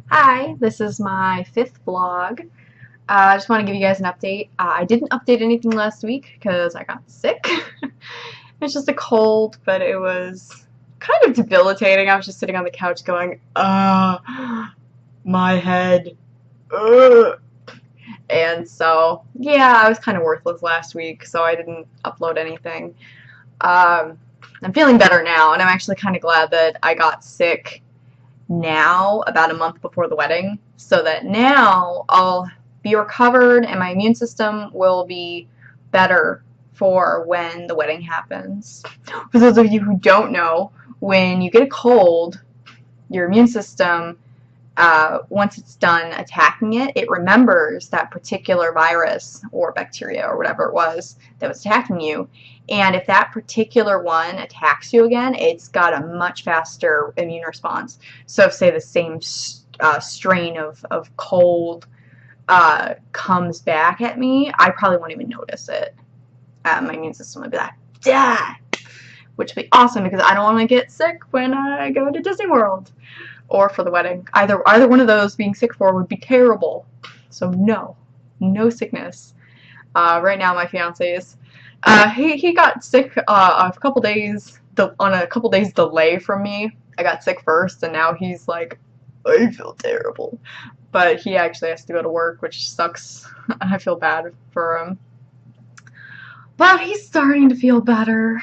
Hi, this is my fifth vlog. I just want to give you guys an update. I didn't update anything last week because I got sick. It's just a cold, but it was kind of debilitating. I was just sitting on the couch going, my head, and so, yeah, I was kind of worthless last week, so I didn't upload anything. I'm feeling better now, and I'm actually kind of glad that I got sick now, about a month before the wedding, so that now I'll be recovered and my immune system will be better for when the wedding happens. For those of you who don't know, when you get a cold, your immune system, once it's done attacking it, it remembers that particular virus or bacteria or whatever it was that was attacking you. And if that particular one attacks you again, it's got a much faster immune response. So if, say, the same strain of cold comes back at me, I probably won't even notice it. My immune system would be like, "Dah!" Which would be awesome because I don't want to get sick when I go to Disney World or for the wedding. Either one of those being sick for would be terrible. So no sickness. Right now, my fiance is he got sick a couple days on a couple days delay from me. I got sick first, and now he's like, I feel terrible. But he actually has to go to work, which sucks. I feel bad for him. But he's starting to feel better.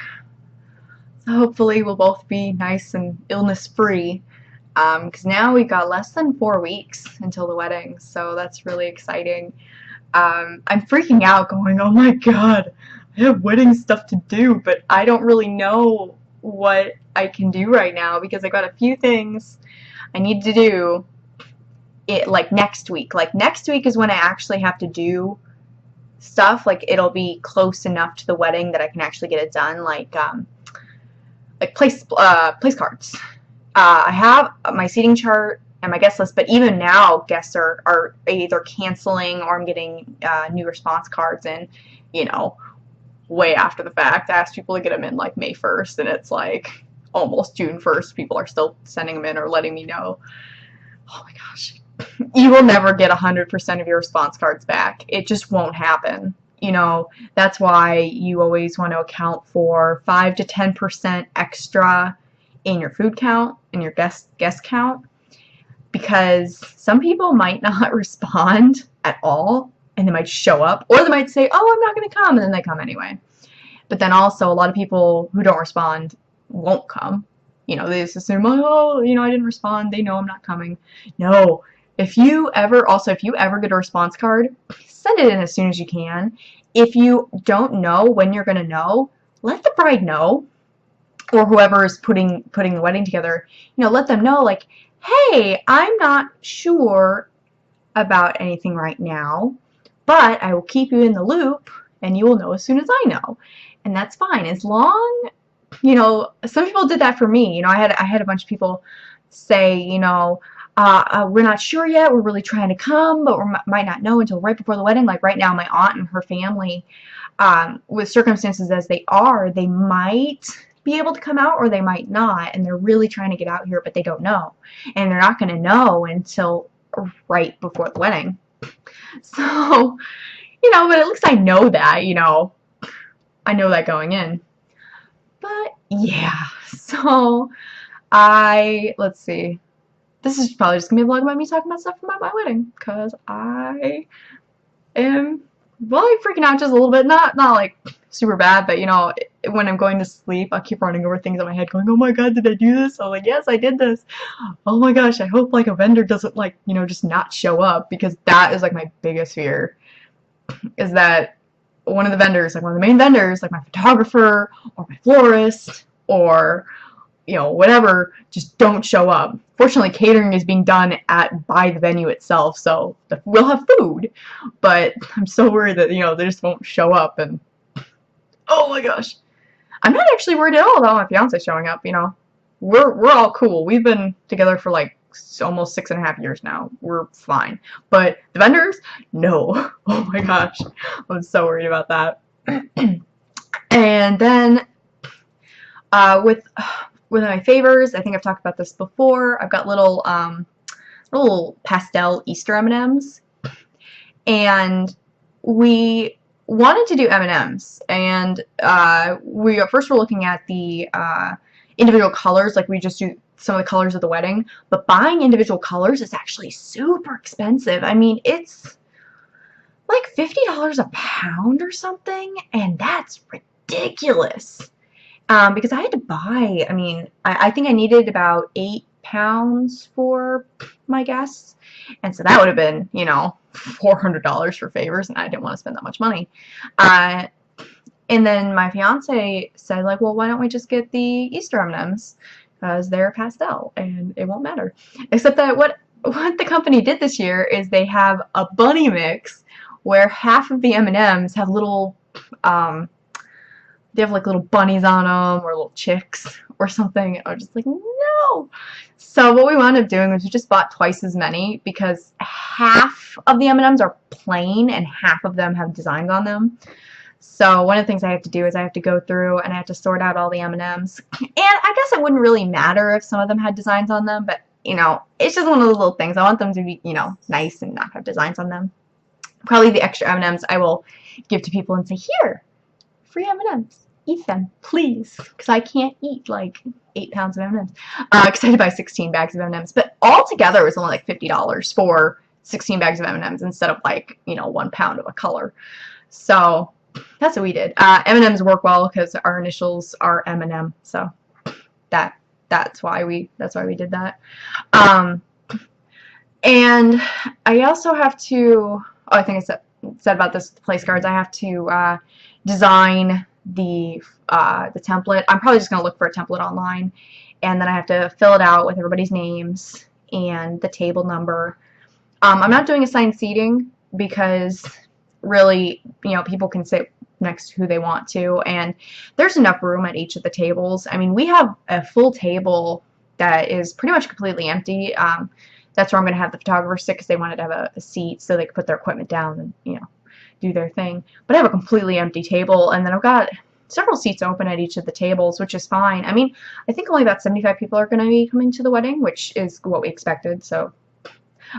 So hopefully we'll both be nice and illness-free. Because now we've got less than 4 weeks until the wedding, so that's really exciting. I'm freaking out going, oh my god, I have wedding stuff to do, but I don't really know what I can do right now because I got a few things I need to do like next week. Like next week is when I actually have to do stuff. Like it'll be close enough to the wedding that I can actually get it done, like place cards. I have my seating chart and my guest list, but even now guests are either canceling or I'm getting new response cards in, way after the fact. I asked people to get them in like May 1st, and it's like almost June 1st. People are still sending them in or letting me know. Oh my gosh. You will never get 100% of your response cards back. It just won't happen. That's why you always want to account for 5 to 10% extra in your food count, in your guest count, because some people might not respond at all, and they might show up, or they might say, oh, I'm not going to come, and then they come anyway. But then also, a lot of people who don't respond won't come. They just assume, oh, I didn't respond, they know I'm not coming. No. If you ever get a response card, send it in as soon as you can. If you don't know when you're going to know, let the bride know, or whoever is putting the wedding together, let them know, like, hey, I'm not sure about anything right now, but I will keep you in the loop, and you will know as soon as I know. And that's fine, as long, some people did that for me. I had a bunch of people say, we're not sure yet, we're really trying to come, but we might not know until right before the wedding. Like right now, my aunt and her family, with circumstances as they are, they might be able to come out or they might not, and they're really trying to get out here, but they don't know, and they're not going to know until right before the wedding. So, but at least I know that, I know that going in. But yeah, so let's see, this is probably just gonna be a vlog about me talking about stuff about my wedding, because I am, well, I'm freaking out just a little bit, not like super bad, but when I'm going to sleep, I keep running over things in my head going, oh my god, did I do this? I'm like, yes, I did this. Oh my gosh, I hope like a vendor doesn't like, just not show up, because that is like my biggest fear, is that one of the vendors, like one of the main vendors, like my photographer or my florist or whatever, just don't show up. Fortunately, catering is being done by the venue itself, so we'll have food, but I'm so worried that, they just won't show up, and oh my gosh. I'm not actually worried at all about my fiance showing up, We're all cool. We've been together for like almost 6.5 years now. We're fine. But the vendors, no. Oh my gosh. I'm so worried about that. And then with my favors, I think I've talked about this before. I've got little little pastel Easter M&Ms, and we wanted to do M&Ms, and we at first were looking at the individual colors, like we just do some of the colors of the wedding, but buying individual colors is actually super expensive. I mean, it's like $50 a pound or something, and that's ridiculous. Because I had to buy, I mean, I think I needed about 8 pounds for my guests, and so that would have been, you know, $400 for favors, and I didn't want to spend that much money. And then my fiance said, like, well, why don't we just get the Easter M&Ms, because they're pastel, and it won't matter. Except that what the company did this year is they have a bunny mix, where half of the M&Ms have little, they have like little bunnies on them, or little chicks, or something. I was just like, no! So what we wound up doing was we just bought twice as many, because half of the M&Ms are plain, and half of them have designs on them. So one of the things I have to do is I have to go through and I have to sort out all the M&Ms. And I guess it wouldn't really matter if some of them had designs on them, but, you know, it's just one of those little things. I want them to be, you know, nice and not have designs on them. Probably the extra M&Ms I will give to people and say, here, free M&Ms. Eat them, please, because I can't eat like 8 pounds of M&Ms. Because I had to buy 16 bags of M&Ms. But altogether it was only like $50 for 16 bags of M&Ms instead of like, you know, 1 pound of a color. So that's what we did. M&Ms work well because our initials are M&M, so that's why we did that. And I also have to. Oh, I think I said about this place cards. I have to design the template. I'm probably just gonna look for a template online, and then I have to fill it out with everybody's names and the table number. I'm not doing assigned seating because really, you know, people can sit next to who they want to, and there's enough room at each of the tables. I mean, we have a full table that is pretty much completely empty. That's where I'm going to have the photographer sit because they wanted to have a seat so they could put their equipment down and, you know, do their thing. But I have a completely empty table, and then I've got several seats open at each of the tables, which is fine. I mean, I think only about 75 people are going to be coming to the wedding, which is what we expected, so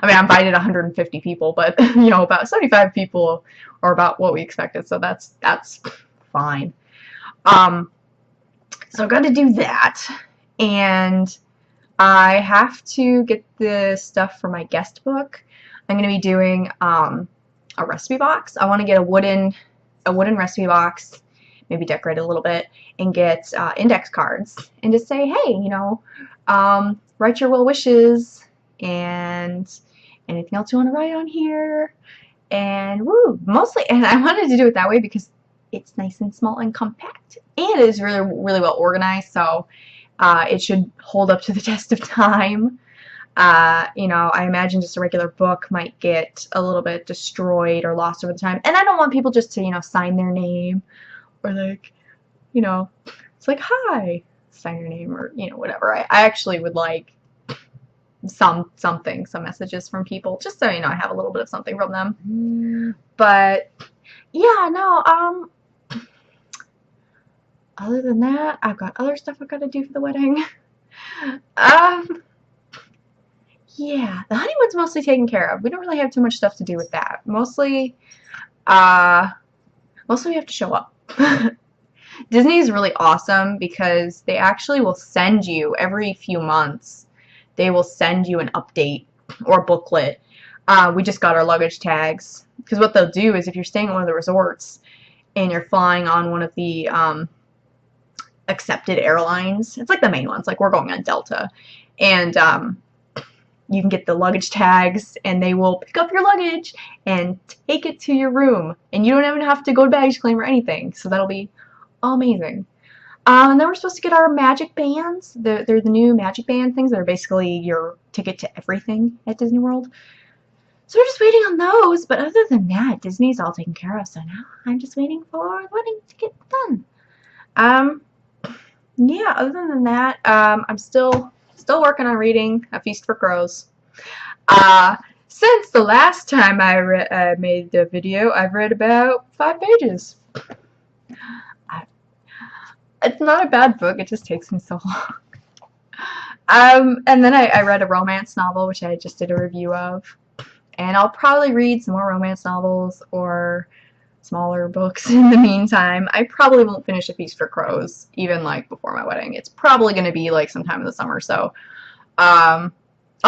I mean, I invited 150 people, but, you know, about 75 people are about what we expected, so that's fine. So I've got to do that, and I have to get the stuff for my guest book. I'm going to be doing a recipe box. I want to get a wooden recipe box, maybe decorate it a little bit, and get index cards, and just say, hey, you know, write your well wishes, and anything else you want to write on here, and woo, mostly, and I wanted to do it that way because it's nice and small and compact, and it is really, really well organized, so it should hold up to the test of time. You know, I imagine just a regular book might get a little bit destroyed or lost over the time, and I don't want people just to, you know, sign their name, or like, you know, it's like, hi, sign your name, or, you know, whatever. I actually would like some messages from people, just so, you know, I have a little bit of something from them. But yeah, no, other than that, I've got other stuff I've got to do for the wedding. Yeah, the honeymoon's mostly taken care of. We don't really have too much stuff to do with that. Mostly we have to show up. Disney is really awesome because they actually will send you every few months. They will send you an update or a booklet. We just got our luggage tags, because what they'll do is if you're staying at one of the resorts and you're flying on one of the accepted airlines, it's like the main ones, like we're going on Delta, and you can get the luggage tags, and they will pick up your luggage and take it to your room, and you don't even have to go to baggage claim or anything, so that'll be amazing. And then we're supposed to get our magic bands. They're the new magic band things that are basically your ticket to everything at Disney World. So we're just waiting on those, but other than that, Disney's all taken care of, so now I'm just waiting for the wedding to get done. Yeah, other than that, I'm still working on reading A Feast for Crows. Since the last time I made the video, I've read about 5 pages. It's not a bad book, it just takes me so long. And then I read a romance novel, which I just did a review of. And I'll probably read some more romance novels or smaller books in the meantime. I probably won't finish A Feast for Crows, even like before my wedding. It's probably going to be like sometime in the summer, so I'll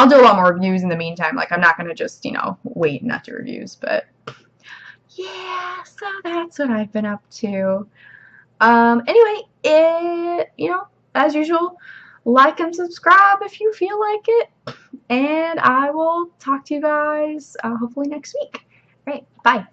do a lot more reviews in the meantime. Like, I'm not going to just, wait and not do reviews, but yeah, so that's what I've been up to. Anyway, as usual, like and subscribe if you feel like it, and I will talk to you guys hopefully next week. All right, bye.